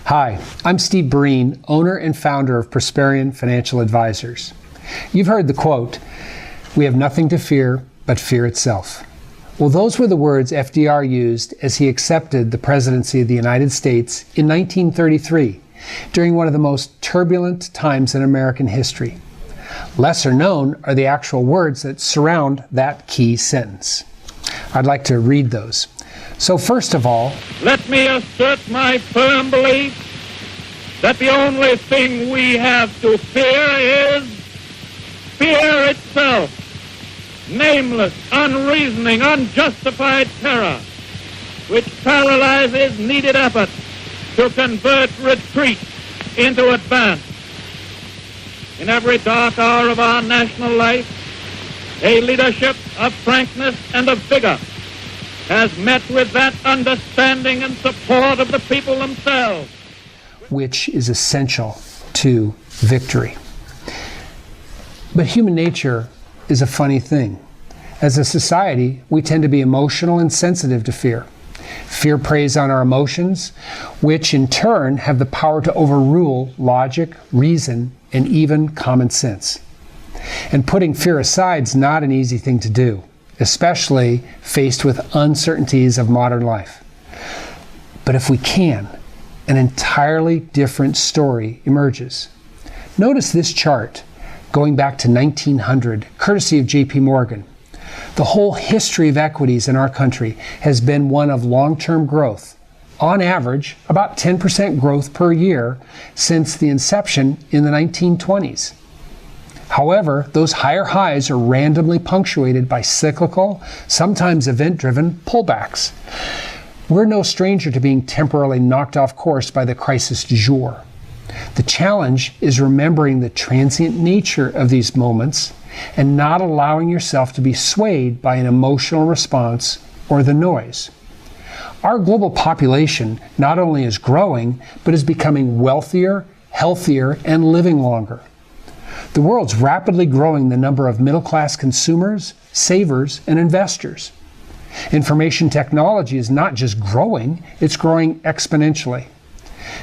Hi, I'm Steve Breen, owner and founder of Prosperion Financial Advisors. You've heard the quote, "We have nothing to fear but fear itself." Well, those were the words FDR used as he accepted the presidency of the United States in 1933, during one of the most turbulent times in American history. Lesser known are the actual words that surround that key sentence. I'd like to read those. So first of all, let me assert my firm belief that the only thing we have to fear is fear itself. Nameless, unreasoning, unjustified terror, which paralyzes needed effort to convert retreat into advance. In every dark hour of our national life, a leadership of frankness and of vigor has met with that understanding and support of the people themselves, which is essential to victory. But human nature is a funny thing. As a society, we tend to be emotional and sensitive to fear. Fear preys on our emotions, which in turn have the power to overrule logic, reason, and even common sense. And putting fear aside is not an easy thing to do, especially faced with uncertainties of modern life. But if we can, an entirely different story emerges. Notice this chart going back to 1900, courtesy of J.P. Morgan. The whole history of equities in our country has been one of long-term growth. On average, about 10% growth per year since the inception in the 1920s. However, those higher highs are randomly punctuated by cyclical, sometimes event-driven pullbacks. We're no stranger to being temporarily knocked off course by the crisis du jour. The challenge is remembering the transient nature of these moments and not allowing yourself to be swayed by an emotional response or the noise. Our global population not only is growing, but is becoming wealthier, healthier, and living longer. The world's rapidly growing the number of middle-class consumers, savers, and investors. Information technology is not just growing, it's growing exponentially.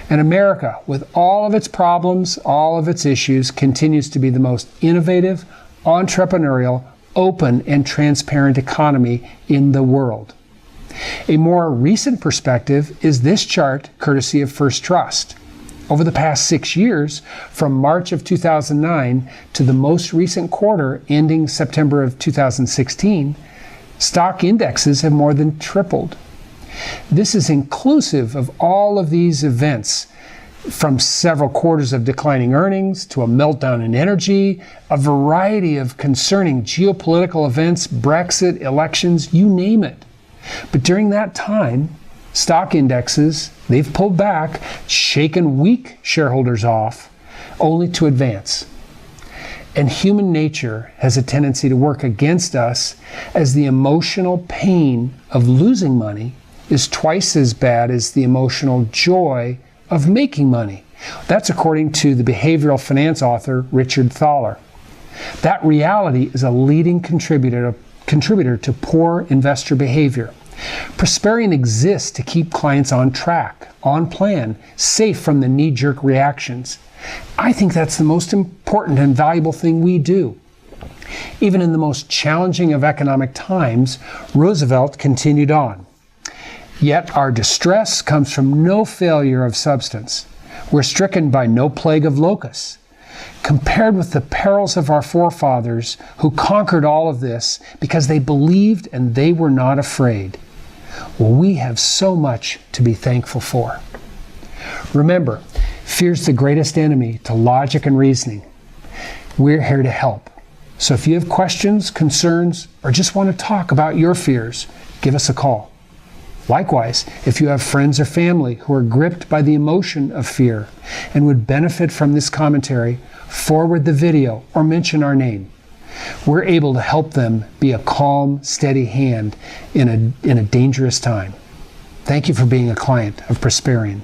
And America, with all of its problems, all of its issues, continues to be the most innovative, entrepreneurial, open, and transparent economy in the world. A more recent perspective is this chart, courtesy of First Trust. Over the past 6 years, from March of 2009 to the most recent quarter ending September of 2016, stock indexes have more than tripled. This is inclusive of all of these events, from several quarters of declining earnings to a meltdown in energy, a variety of concerning geopolitical events, Brexit, elections, you name it. But during that time, stock indexes, they've pulled back, shaken weak shareholders off, only to advance. And human nature has a tendency to work against us, as the emotional pain of losing money is twice as bad as the emotional joy of making money. That's according to the behavioral finance author Richard Thaler. That reality is a leading contributor to poor investor behavior. Prosperion exists to keep clients on track, on plan, safe from the knee-jerk reactions. I think that's the most important and valuable thing we do. Even in the most challenging of economic times, Roosevelt continued on. Yet our distress comes from no failure of substance. We're stricken by no plague of locusts. Compared with the perils of our forefathers who conquered all of this because they believed and they were not afraid, well, we have so much to be thankful for. Remember, fear's the greatest enemy to logic and reasoning. We're here to help. So if you have questions, concerns, or just want to talk about your fears, give us a call. Likewise, if you have friends or family who are gripped by the emotion of fear and would benefit from this commentary, forward the video or mention our name. We're able to help them be a calm, steady hand in a dangerous time. Thank you for being a client of Prosperion.